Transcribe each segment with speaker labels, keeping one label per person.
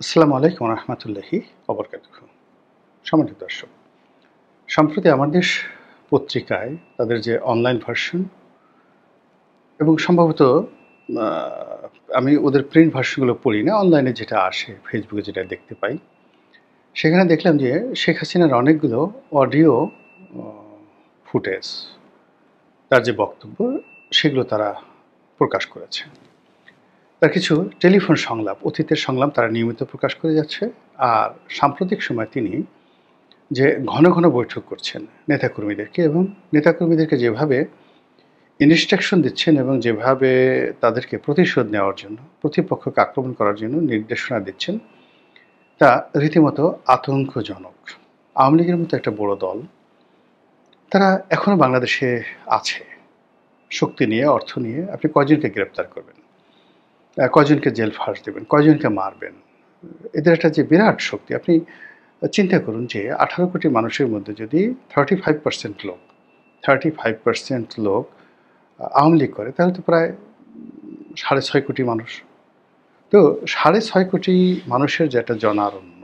Speaker 1: আসসালামু আলাইকুম রহমতুল্লাহি ওবরকাতুহু। সম্মানিত দর্শক, সম্প্রতি আমার দেশ পত্রিকায় তাদের যে অনলাইন ভার্সন এবং সম্ভবত আ আমি ওদের প্রিন্ট ভার্সনগুলো পড়ি না। অনলাইনে যেটা আসে, ফেসবুকে যেটা দেখতে পাই, সেখানে দেখলাম যে শেখ হাসিনার অনেকগুলো অডিও অ ফুটেজ, তার যে বক্তব্য, সেগুলো তারা প্রকাশ করেছে। তার কিছু টেলিফোন সংলাপ, অতীতের সংলাপ তারা নিয়মিত প্রকাশ করে যাচ্ছে। আর সাম্প্রতিক সময়ে তিনি যে ঘন, ঘন বৈঠক করছেন নেতাকর্মীদেরকে এবং নেতাকর্মীদেরকে যেভাবে ইনস্ট্রাকশন দিচ্ছেন এবং যেভাবে তাদেরকে প্রতিশোধ নেওয়ার জন্য, প্রতিপক্ষকে আক্রমণ করার জন্য নির্দেশনা দিচ্ছেন, তা রীতিমতো আতঙ্কজনক। আওয়ামী লীগের মতো একটা বড় দল, তারা এখনো বাংলাদেশে আছে। শক্তি নিয়ে, অর্থ নিয়ে আপনি কয়জনকে গ্রেপ্তার করবেন? কয়জনকে জেল ফাঁস দেবেন? কয়জনকে মারবেন? এদের একটা যে বিরাট শক্তি, আপনি চিন্তা করুন যে ১৮ কোটি মানুষের মধ্যে যদি 35% লোক 35% লোক আওয়ামী লীগ করে, তাহলে তো প্রায় ৬.৫ কোটি মানুষ। তো ৬.৫ কোটি মানুষের যে একটা জনারণ্য,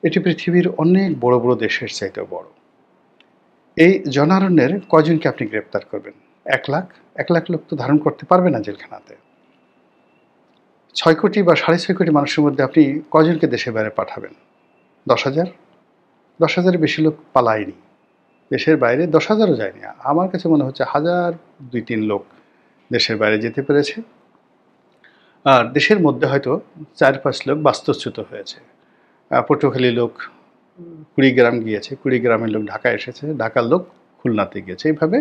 Speaker 1: এটি পৃথিবীর অনেক বড়, বড় দেশের চাইতেও বড়। এই জনারণ্যের কয়জনকে আপনি গ্রেপ্তার করবেন? ১ লাখ? ১ লাখ লোক তো ধারণ করতে পারবে না জেলখানাতে। ৬ কোটি বা ৬.৫ কোটি মানুষের মধ্যে আপনি কয়জনকে দেশের বাইরে পাঠাবেন? ১০,০০০? ১০,০০০-এর বেশি লোক পালায়নি। দেশের বাইরে ১০,০০০ও যায়নি। আমার কাছে মনে হচ্ছে ১,০০০, ২-৩ লোক দেশের বাইরে যেতে পেরেছে। আর দেশের মধ্যে হয়তো ৪-৫ লোক বাস্তুচ্যুত হয়েছে। পটুয়াখালীর লোক কুড়িগ্রাম গিয়েছে, কুড়িগ্রামের লোক ঢাকায় এসেছে, ঢাকার লোক খুলনাতে গিয়েছে। এইভাবে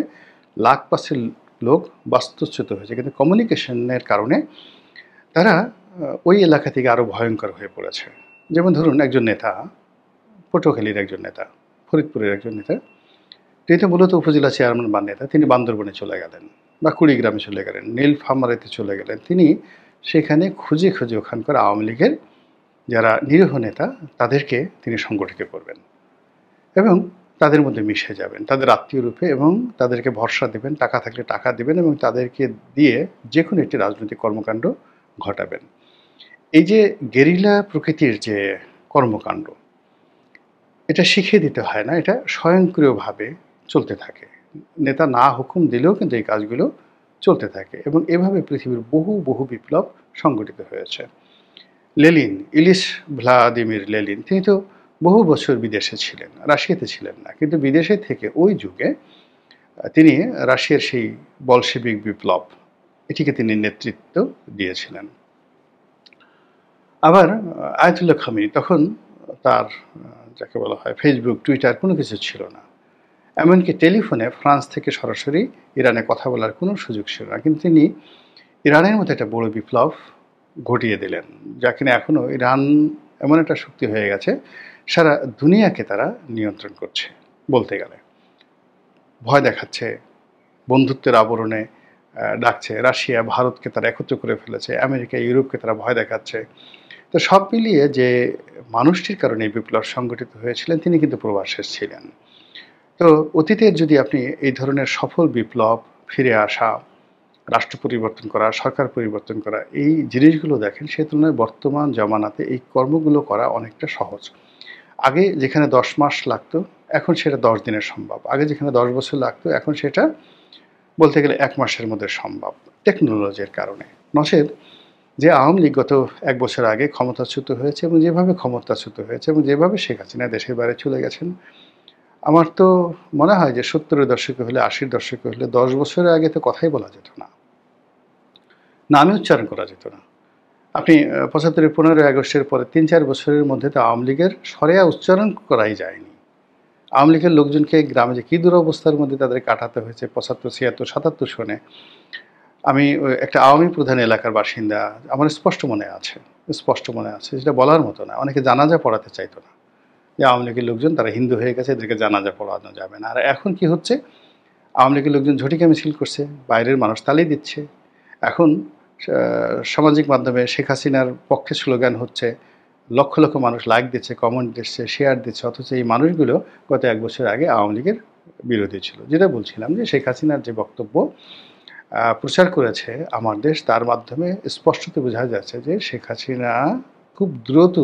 Speaker 1: লাখ পাঁচেক লোক বাস্তুচ্যুত হয়েছে। কিন্তু কমিউনিকেশনের কারণে তারা ওই এলাকা থেকে আরও ভয়ঙ্কর হয়ে পড়েছে। যেমন ধরুন একজন নেতা, পটুয়াখালীর একজন নেতা, ফরিদপুরের একজন নেতা, তিনি তো মূলত উপজেলা চেয়ারম্যান বা নেতা, তিনি বান্দরবনে চলে গেলেন বা কুড়িগ্রামে চলে গেলেন, নীলফামারীতে চলে গেলেন। তিনি সেখানে খুঁজে, খুঁজে ওখানকার আওয়ামী লীগের যারা নিরীহ নেতা, তাদেরকে তিনি সংগঠিত করবেন এবং তাদের মধ্যে মিশে যাবেন, তাদের আত্মীয় রূপে, এবং তাদেরকে ভরসা দেবেন, টাকা থাকলে টাকা দেবেন এবং তাদেরকে দিয়ে যে কোনো একটি রাজনৈতিক কর্মকাণ্ড ঘটাবেন। এই যে গেরিলা প্রকৃতির যে কর্মকাণ্ড, এটা শিখিয়ে দিতে হয় না, এটা স্বয়ংক্রিয়ভাবে চলতে থাকে। নেতা না হুকুম দিলেও কিন্তু এই কাজগুলো চলতে থাকে এবং এভাবে পৃথিবীর বহু, বহু বিপ্লব সংগঠিত হয়েছে। লেনিন, ইলিশ ভ্লাদিমির লেনিন, তিনি তো বহু বছর বিদেশে ছিলেন, রাশিয়াতে ছিলেন না। কিন্তু বিদেশে থেকে ওই যুগে তিনি রাশিয়ার সেই বলশেবিক বিপ্লব, এটিকে তিনি নেতৃত্ব দিয়েছিলেন। আবার আয়াতুল্লাহ খামেনি, তখন তার যাকে বলা হয় ফেসবুক, টুইটার কোনো কিছু ছিল না। এমনকি টেলিফোনে ফ্রান্স থেকে সরাসরি ইরানে কথা বলার কোনো সুযোগ ছিল না। কিন্তু তিনি ইরানের মতো একটা বড় বিপ্লব ঘটিয়ে দিলেন, যা কিনা এখনও ইরান এমন একটা শক্তি হয়ে গেছে, সারা দুনিয়াকে তারা নিয়ন্ত্রণ করছে বলতে গেলে। ভয় দেখাচ্ছে, বন্ধুত্বের আবরণে ডাকছে। রাশিয়া, ভারতকে তারা একত্র করে ফেলেছে, আমেরিকা, ইউরোপকে তারা ভয় দেখাচ্ছে। তো সব মিলিয়ে যে মানুষটির কারণে এই বিপ্লব সংগঠিত হয়েছিলেন, তিনি কিন্তু প্রবাসে ছিলেন। তো অতীতের যদি আপনি এই ধরনের সফল বিপ্লব, ফিরে আসা, রাষ্ট্র পরিবর্তন করা, সরকার পরিবর্তন করা, এই জিনিসগুলো দেখেন, সে তুলনায় বর্তমান জামানাতে এই কর্মগুলো করা অনেকটা সহজ। আগে যেখানে ১০ মাস লাগতো, এখন সেটা ১০ দিনে সম্ভব। আগে যেখানে ১০ বছর লাগতো, এখন সেটা বলতে গেলে ১ মাসের মধ্যে সম্ভব, টেকনোলজির কারণে। নচেত যে আওয়ামী লীগ গত ১ বছর আগে ক্ষমতাচ্যুত হয়েছে এবং যেভাবে ক্ষমতাচ্যুত হয়েছে এবং যেভাবে শেখ হাসিনা দেশের বাইরে চলে গেছেন, আমার তো মনে হয় যে ৭০-এর দশকে হলে, ৮০-র দশকে হলে, ১০ বছরের আগে তো কথাই বলা যেত না, নামই উচ্চারণ করা যেত না। আপনি ৭৫-এর ১৫ই আগস্টের পরে ৩-৪ বছরের মধ্যে তো আওয়ামী লীগের সরেয়া উচ্চারণ করাই যায়নি। আওয়ামী লীগের লোকজনকে গ্রামে যে কী দুরবস্থার মধ্যে তাদের কাটাতে হয়েছে ৭৫, ৭৬, ৭৭ সনে। আমি একটা আওয়ামী প্রধান এলাকার বাসিন্দা, আমার স্পষ্ট মনে আছে, স্পষ্ট মনে আছে, যেটা বলার মতো না। অনেকে জানাজা পড়াতে চাইতো না, যে আওয়ামী লীগের লোকজন তারা হিন্দু হয়ে গেছে, এদেরকে জানাজা পড়ানো যাবে না। আর এখন কি হচ্ছে, আওয়ামী লীগের লোকজন ঝটিকা মিছিল করছে, বাইরের মানুষ তালি দিচ্ছে। এখন সামাজিক মাধ্যমে শেখ হাসিনার পক্ষে স্লোগান হচ্ছে, লক্ষ লক্ষ মানুষ লাইক দিচ্ছে, কমেন্ট দিচ্ছে, শেয়ার দিচ্ছে, অথচ এই মানুষগুলো গত ১ বছর আগে আওয়ামী লীগের বিরোধী ছিল। যেটা বলছিলাম যে শেখ হাসিনার যে বক্তব্য প্রচার করেছে আমার দেশ, তার মাধ্যমে স্পষ্টত বোঝা যাচ্ছে যে শেখ হাসিনা খুব দ্রুত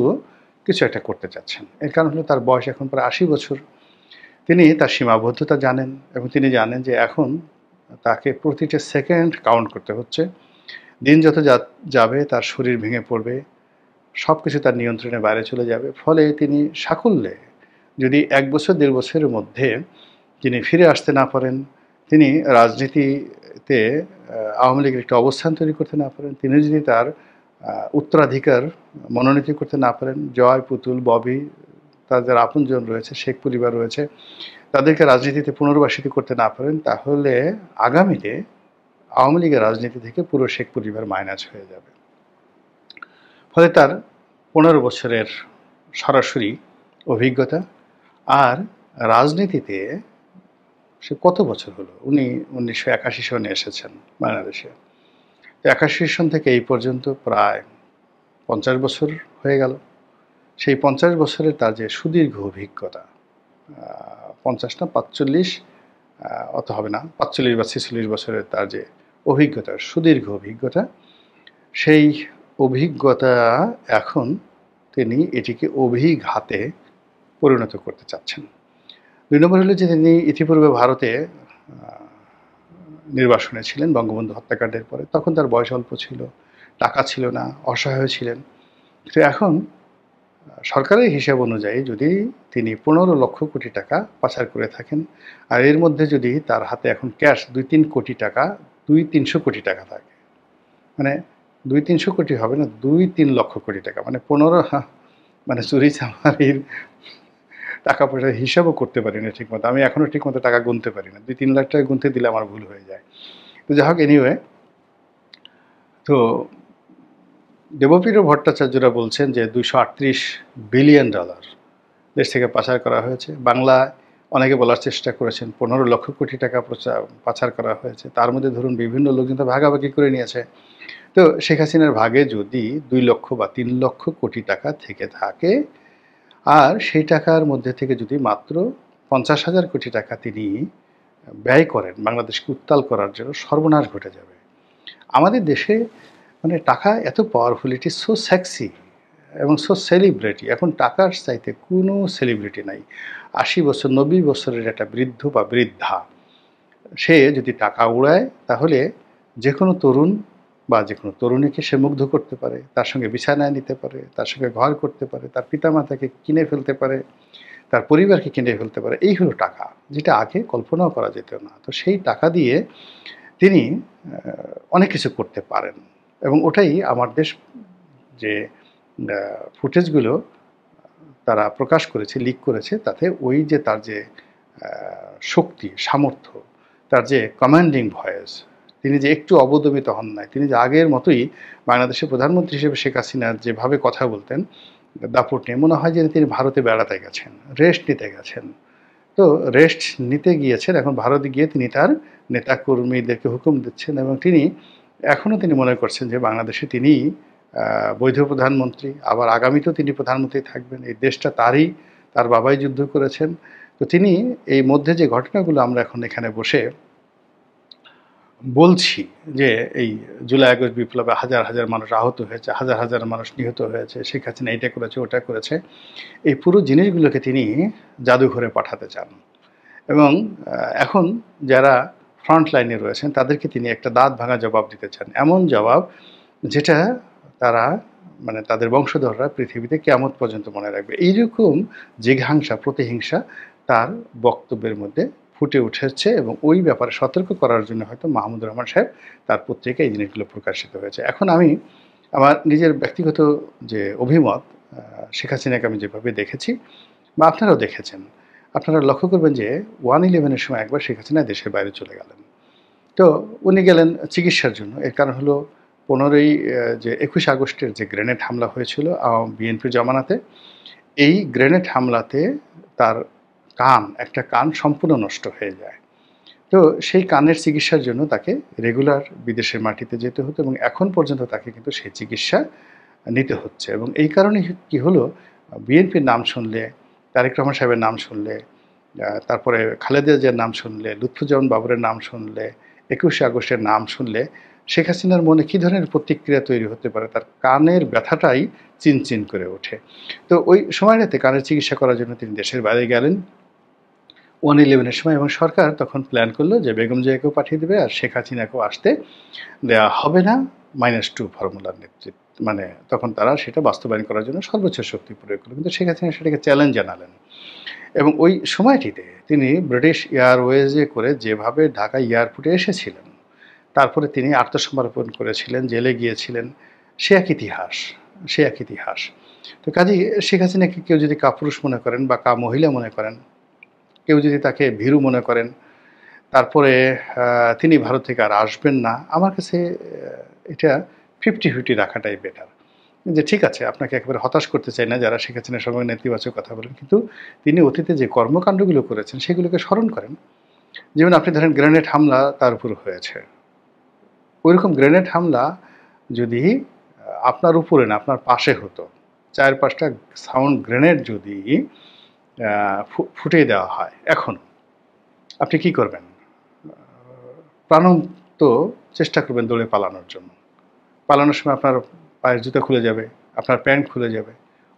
Speaker 1: কিছু একটা করতে চাচ্ছেন। এর কারণ হলো তার বয়স এখন প্রায় ৮০ বছর। তিনি তার সীমাবদ্ধতা জানেন এবং তিনি জানেন যে এখন তাকে প্রতিটা সেকেন্ড কাউন্ট করতে হচ্ছে। দিন যত যাবে তার শরীর ভেঙে পড়বে, সবকিছু তার নিয়ন্ত্রণের বাইরে চলে যাবে। ফলে তিনি সাকল্যে যদি ১ বছর ১.৫ বছরের মধ্যে তিনি ফিরে আসতে না পারেন, তিনি রাজনীতিতে আওয়ামী লীগের একটা অবস্থান তৈরি করতে না পারেন, তিনি যদি তার উত্তরাধিকার মনোনীত করতে না পারেন, জয়, পুতুল, ববি, তার যারা আপনজন রয়েছে, শেখ পরিবার রয়েছে, তাদেরকে রাজনীতিতে পুনর্বাসিত করতে না পারেন, তাহলে আগামীতে আওয়ামী লীগের রাজনীতি থেকে পুরো শেখ পরিবার মাইনাস হয়ে যাবে। ফলে তার ১৫ বছরের সরাসরি অভিজ্ঞতা, আর রাজনীতিতে সে কত বছর হলো, উনি ১৯৮১ সনে এসেছেন বাংলাদেশে। ৮১ সন থেকে এই পর্যন্ত প্রায় ৫০ বছর হয়ে গেল। সেই ৫০ বছরের তার যে সুদীর্ঘ অভিজ্ঞতা, ৫০ না ৪৫, অত হবে না, ৪৫ বা ৪৬ বছরের তার যে অভিজ্ঞতা, সুদীর্ঘ অভিজ্ঞতা, সেই অভিজ্ঞতা এখন তিনি এটিকে অভিঘাতে পরিণত করতে চাচ্ছেন। ২ নম্বর হলো যে তিনি ইতিপূর্বে ভারতে নির্বাসনে ছিলেন বঙ্গবন্ধু হত্যাকাণ্ডের পরে। তখন তার বয়স অল্প ছিল, টাকা ছিল না, অসহায় ছিলেন। কিন্তু এখন সরকারের হিসাব অনুযায়ী যদি তিনি ১৫ লক্ষ কোটি টাকা পাচার করে থাকেন, আর এর মধ্যে যদি তার হাতে এখন ক্যাশ ২-৩ কোটি টাকা, ২-৩০০ কোটি টাকা থাকে, মানে ২-৩০০ কোটি হবে না, ২-৩ লক্ষ কোটি টাকা, মানে ১৫, মানে চুরি চামারির টাকা পয়সার হিসাবও করতে পারি না ঠিকমতো। আমি এখনও ঠিকমতো টাকা গুনতে পারি না। ২-৩ লাখ টাকা গুনতে দিলে আমার ভুল হয়ে যায়। তো যাই হোক, এনিওয়ে, তো দেবপ্রিয় ভট্টাচার্যরা বলছেন যে $২৩৮ বিলিয়ন দেশ থেকে পাচার করা হয়েছে। বাংলায় অনেকে বলার চেষ্টা করেছেন ১৫ লক্ষ কোটি টাকা পাচার করা হয়েছে। তার মধ্যে ধরুন বিভিন্ন লোকজন তো ভাগাভাগি করে নিয়েছে। তো শেখ হাসিনার ভাগে যদি ২ লক্ষ বা ৩ লক্ষ কোটি টাকা থেকে থাকে, আর সেই টাকার মধ্যে থেকে যদি মাত্র ৫০,০০০ কোটি টাকা তিনি ব্যয় করেন বাংলাদেশকে উত্তাল করার জন্য, সর্বনাশ ঘটে যাবে। আমাদের দেশে মানে টাকা এত powerful, it is so sexy এবং সো সেলিব্রিটি। এখন টাকার চাইতে কোনো সেলিব্রিটি নাই। ৮০ বছর ৯০ বছরের একটা বৃদ্ধ বা বৃদ্ধা, সে যদি টাকা উড়ায় তাহলে যে কোনো তরুণ বা যে কোনো তরুণীকে সে মুগ্ধ করতে পারে, তার সঙ্গে বিছানায় নিতে পারে, তার সঙ্গে ঘর করতে পারে, তার পিতামাতাকে কিনে ফেলতে পারে, তার পরিবারকে কিনে ফেলতে পারে। এই হলো টাকা, যেটা আগে কল্পনাও করা যেত না। তো সেই টাকা দিয়ে তিনি অনেক কিছু করতে পারেন, এবং ওটাই আমার দেশ যে ফুটেজগুলো তারা প্রকাশ করেছে, লিক করেছে, তাতে ওই যে তার যে শক্তি, সামর্থ্য, তার যে কমান্ডিং ভয়েস, তিনি যে একটু অবদমিত হন নাই, তিনি যে আগের মতোই বাংলাদেশের প্রধানমন্ত্রী হিসেবে শেখ হাসিনার যেভাবে কথা বলতেন দাপট নিয়ে, মনে হয় যে তিনি ভারতে বেড়াতে গেছেন, রেস্ট নিতে গেছেন। তো রেস্ট নিতে গিয়েছেন, এখন ভারতে গিয়ে তিনি তার নেতাকর্মীদেরকে হুকুম দিচ্ছেন, এবং তিনি এখনও তিনি মনে করছেন যে বাংলাদেশে তিনি বৈধ প্রধানমন্ত্রী, আবার আগামীতেও তিনি প্রধানমন্ত্রী থাকবেন। এই দেশটা তারই, তার বাবাই যুদ্ধ করেছেন। তো তিনি এই মধ্যে যে ঘটনাগুলো আমরা এখন এখানে বসে বলছি যে এই জুলাই আগস্ট বিপ্লবে হাজার হাজার মানুষ আহত হয়েছে, হাজার হাজার মানুষ নিহত হয়েছে, শেখ হাসিনা এটা করেছে, ওটা করেছে, এই পুরো জিনিসগুলোকে তিনি জাদুঘরে পাঠাতে চান। এবং এখন যারা ফ্রন্ট লাইনে রয়েছেন তাদেরকে তিনি একটা দাঁত ভাঙা জবাব দিতে চান, এমন জবাব যেটা তারা, মানে তাদের বংশধররা পৃথিবীতে কিয়ামত পর্যন্ত মনে রাখবে। এইরকম জিঘাংসা, প্রতিহিংসা তার বক্তব্যের মধ্যে ফুটে উঠেছে, এবং ওই ব্যাপারে সতর্ক করার জন্য হয়তো মাহমুদুর রহমান সাহেব তার পত্রিকায় এই জিনিসগুলো প্রকাশিত হয়েছে। এখন আমি আমার নিজের ব্যক্তিগত যে অভিমত, শেখ হাসিনাকে আমি যেভাবে দেখেছি বা আপনারাও দেখেছেন, আপনারা লক্ষ্য করবেন যে 1/11-এর সময় একবার শেখ হাসিনা দেশের বাইরে চলে গেলেন। তো উনি গেলেন চিকিৎসার জন্য। এর কারণ হলো 21 আগস্টের যে গ্রেনেড হামলা হয়েছিল বিএনপির জমানাতে, এই গ্রেনেড হামলাতে তার একটা কান সম্পূর্ণ নষ্ট হয়ে যায়। তো সেই কানের চিকিৎসার জন্য তাকে রেগুলার বিদেশের মাটিতে যেতে হতো, এবং এখন পর্যন্ত তাকে কিন্তু সেই চিকিৎসা নিতে হচ্ছে। এবং এই কারণে কি হলো, বিএনপির নাম শুনলে, তারেক রহমান সাহেবের নাম শুনলে, তারপরে খালেদা জিয়ার নাম শুনলে, লুৎফুজ্জামান বাবরের নাম শুনলে, 21 আগস্টের নাম শুনলে শেখ হাসিনার মনে কী ধরনের প্রতিক্রিয়া তৈরি হতে পারে, তার কানের ব্যথাটাই চিনচিন করে ওঠে। তো ওই সময়টাতে কানের চিকিৎসা করার জন্য তিনি দেশের বাইরে গেলেন 111 সময়, এবং সরকার তখন প্ল্যান করলো যে বেগম জিয়াকেও পাঠিয়ে দেবে আর শেখ হাসিনাকেও আসতে দেওয়া হবে না, -2 ফর্মুলার নেতৃত্ব মানে তখন তারা সেটা বাস্তবায়ন করার জন্য সর্বোচ্চ শক্তি প্রয়োগ করলো। কিন্তু শেখ হাসিনা সেটাকে চ্যালেঞ্জ জানালেন, এবং ওই সময়টিতে তিনি ব্রিটিশ এয়ারওয়েজে করে যেভাবে ঢাকা এয়ারপোর্টে এসেছিলেন, তারপরে তিনি আত্মসমর্পণ করেছিলেন, জেলে গিয়েছিলেন, সে এক ইতিহাস, সে এক ইতিহাস। তো কাজেই শেখ হাসিনাকে কেউ যদি কাপুরুষ মনে করেন বা মহিলা মনে করেন, কেউ যদি তাকে ভীরু মনে করেন, তারপরে তিনি ভারত থেকে আর আসবেন না, আমার কাছে এটা 50-50 রাখাটাই বেটার। যে ঠিক আছে, আপনাকে একেবারে হতাশ করতে চাই না যারা শেখ হাসিনার সঙ্গে নেতিবাচক কথা বলেন, কিন্তু তিনি অতীতে যে কর্মকাণ্ডগুলো করেছেন সেগুলোকে স্মরণ করেন। যেমন আপনি ধরেন গ্রেনেড হামলা তার উপর হয়েছে, ওইরকম গ্রেনেড হামলা যদি আপনার উপরে না আপনার পাশে হতো, 4-5টা সাউন্ড গ্রেনেড যদি ফুটিয়ে দেওয়া হয়, এখন আপনি কি করবেন? প্রাণান্ত চেষ্টা করবেন দৌড়ে পালানোর জন্য। পালানোর সময় আপনার পায়ের জুতা খুলে যাবে, আপনার প্যান্ট খুলে যাবে।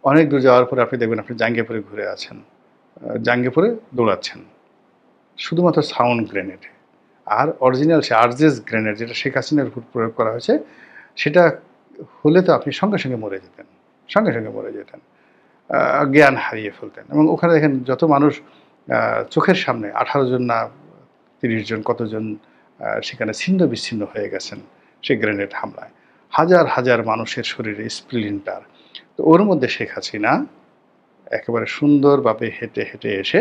Speaker 1: অনেক দূর যাওয়ার পরে আপনি দেখবেন আপনি জাঙ্গিয়া পরে ঘুরে আছেন, জাঙ্গিয়া পরে দৌড়াচ্ছেন, শুধুমাত্র সাউন্ড গ্রেনেডে। আর অরিজিনাল সে আরজেস গ্রেনেড যেটা শেখ হাসিনার উপর প্রয়োগ করা হয়েছে, সেটা হলে তো আপনি সঙ্গে সঙ্গে মরে যেতেন, সঙ্গে সঙ্গে মরে যেতেন, জ্ঞান হারিয়ে ফেলতেন। এবং ওখানে দেখেন যত মানুষ চোখের সামনে 18 জন না 30 জন কতজন সেখানে ছিন্ন বিচ্ছিন্ন হয়ে গেছেন সেই গ্রেনেড হামলায়, হাজার হাজার মানুষের শরীরে স্প্লিন্টার। তো ওর মধ্যে শেখ হাসিনা একেবারে সুন্দরভাবে হেঁটে হেঁটে এসে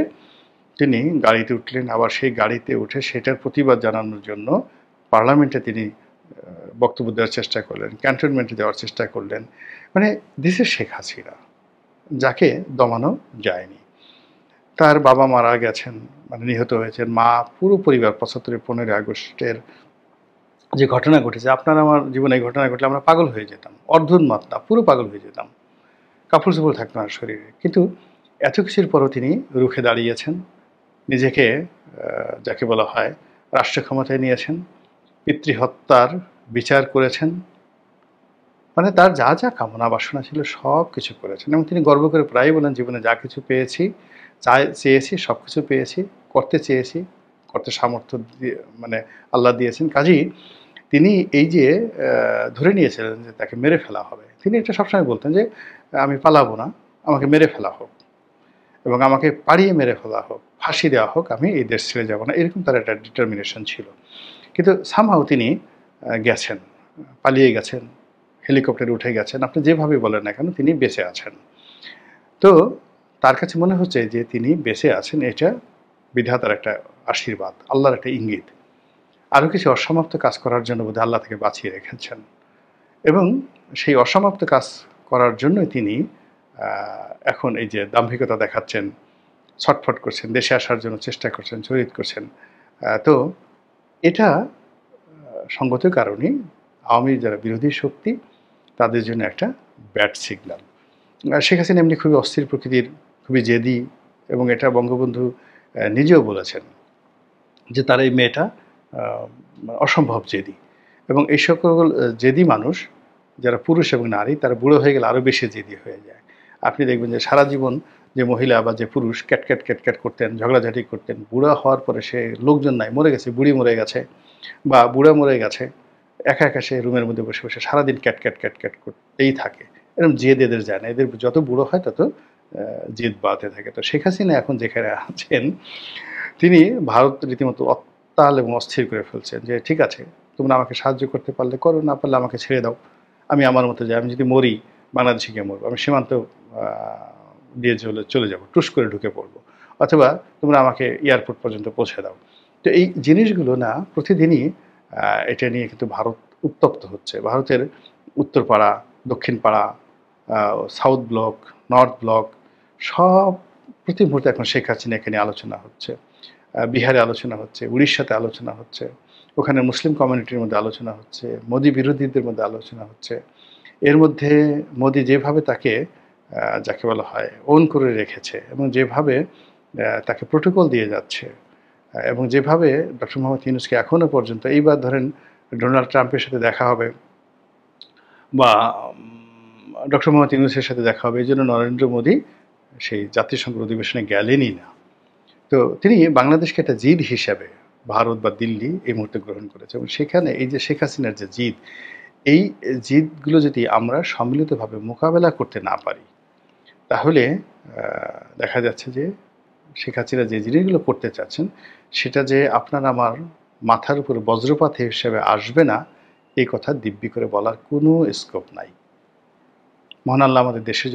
Speaker 1: তিনি গাড়িতে উঠলেন, আবার সেই গাড়িতে উঠে সেটার প্রতিবাদ জানানোর জন্য পার্লামেন্টে তিনি বক্তব্য দেওয়ার চেষ্টা করলেন, ক্যান্টনমেন্টে দেওয়ার চেষ্টা করলেন। মানে দিস ইজ শেখ হাসিনা, যাকে দমানো যায়নি। তার বাবা মারা গেছেন, মানে নিহত হয়েছেন, মা, পুরো পরিবার 75 15 আগস্টের যে ঘটনা ঘটেছে, আপনার আমার জীবনে এই ঘটনা ঘটলে আমরা পাগল হয়ে যেতাম, অর্ধোন্মাদ না পুরো পাগল হয়ে যেতাম, কাপড় চোপড় থাকতো না শরীরে। কিন্তু এত কিছুর পরও তিনি রুখে দাঁড়িয়েছেন, নিজেকে যাকে বলা হয় রাষ্ট্র ক্ষমতায় নিয়েছেন, পিতৃহত্যার বিচার করেছেন, মানে তার যা যা কামনা বাসনা ছিল সব কিছু করেছেন। এবং তিনি গর্ব করে প্রায় বলেন, জীবনে যা কিছু পেয়েছি, চেয়েছি সব কিছু পেয়েছি, করতে চেয়েছি, করতে সামর্থ্য দিয়ে মানে আল্লাহ দিয়েছেন। কাজেই তিনি এই যে ধরে নিয়েছিলেন যে তাকে মেরে ফেলা হবে, তিনি এটা সবসময় বলতেন যে আমি পালাবো না, আমাকে মেরে ফেলা হোক, এবং আমাকে পাড়িয়ে মেরে ফেলা হোক, ফাঁসি দেওয়া হোক, আমি এই দেশ ছেড়ে যাব না, এরকম তার একটা ডিটারমিনেশন ছিল। কিন্তু সামহাও তিনি গেছেন, পালিয়ে গেছেন, হেলিকপ্টারে উঠে গেছেন, আপনি যেভাবে বলেন না কেন তিনি বেঁচে আছেন। তো তার কাছে মনে হচ্ছে যে তিনি বেঁচে আছেন, এটা বিধাতার একটা আশীর্বাদ, আল্লাহর একটা ইঙ্গিত। আরও কিছু অসমাপ্ত কাজ করার জন্য বোধহয় আল্লাহ থেকে বাঁচিয়ে রেখেছেন, এবং সেই অসমাপ্ত কাজ করার জন্যই তিনি এখন এই যে দাম্ভিকতা দেখাচ্ছেন, ছটফট করছেন, দেশে আসার জন্য চেষ্টা করছেন, জড়িত করছেন। তো এটা সঙ্গত কারণে আওয়ামী যারা বিরোধী শক্তি তাদের জন্য একটা ব্যাড সিগন্যাল। শেখ হাসিনা এমনি খুবই অস্থির প্রকৃতির, খুবই জেদি, এবং এটা বঙ্গবন্ধু নিজেও বলেছেন যে তার এই মেয়েটা অসম্ভব জেদি। এবং এই সকল জেদি মানুষ যারা পুরুষ এবং নারী, তারা বুড়ো হয়ে গেলে আরও বেশি জেদি হয়ে যায়। আপনি দেখবেন যে সারা জীবন যে মহিলা বা যে পুরুষ ক্যাটক্যাট ক্যাটক্যাট করতেন, ঝগড়াঝাটি করতেন, বুড়া হওয়ার পরে সে লোকজন নাই, মরে গেছে, বুড়ি মরে গেছে বা বুড়া মরে গেছে, একা একা সে রুমের মধ্যে বসে বসে সারাদিন ক্যাটক্যাট ক্যাটক্যাট করতেই থাকে। এরকম জেদ এদের যায় না, এদের যত বুড়ো হয় তত জেদ বাড়তে থাকে। তো শেখ হাসিনা এখন যেখানে আছেন, তিনি ভারত রীতিমতো অত্যাল এবং অস্থির করে ফেলছেন যে ঠিক আছে, তোমরা আমাকে সাহায্য করতে পারলে করো, না পারলে আমাকে ছেড়ে দাও, আমি আমার মতো যাই, আমি যদি মরি বাংলাদেশে গিয়ে মরবো, আমি সীমান্ত দিয়ে চলে যাব, টুস করে ঢুকে পড়বো, অথবা তোমরা আমাকে এয়ারপোর্ট পর্যন্ত পৌঁছে দাও। তো এই জিনিসগুলো না প্রতিদিনই এটা নিয়ে কিন্তু ভারত উত্তপ্ত হচ্ছে। ভারতের উত্তরপাড়া, দক্ষিণ পাড়া, সাউথ ব্লক, নর্থ ব্লক, সব প্রতি মুহূর্তে এখন শেখ হাসিনা এখানে আলোচনা হচ্ছে, বিহারে আলোচনা হচ্ছে, উড়িষ্যাতে আলোচনা হচ্ছে, ওখানে মুসলিম কমিউনিটির মধ্যে আলোচনা হচ্ছে, মোদি বিরোধীদের মধ্যে আলোচনা হচ্ছে। এর মধ্যে মোদি যেভাবে তাকে যাকে বলা হয় ওন করে রেখেছে, এবং যেভাবে তাকে প্রোটোকল দিয়ে যাচ্ছে, এবং যেভাবে ডক্টর মোহাম্মদ ইউনূসকে এখনও পর্যন্ত, এইবার ধরেন ডোনাল্ড ট্রাম্পের সাথে দেখা হবে বা ডক্টর মোহাম্মদ ইউনূসের সাথে দেখা হবে, এই জন্য নরেন্দ্র মোদী সেই জাতিসংঘ অধিবেশনে গেলেনই না। তো তিনি বাংলাদেশকে একটা জিদ হিসাবে ভারত বা দিল্লি এই মুহূর্তে গ্রহণ করেছে, এবং সেখানে এই যে শেখ হাসিনার যে জিদ, এই জিদগুলো যদি আমরা সম্মিলিতভাবে মোকাবেলা করতে না পারি, তাহলে দেখা যাচ্ছে যে শেখ হাসিনা যে জিনিসগুলো করতে চাচ্ছেন সেটা যে আপনার আমার মাথার উপরে বজ্রপাত হিসেবে আসবে না, এই কথা দিব্যি করে বলার কোনো স্কোপ নাই। মহান আল্লাহ আমাদের দেশের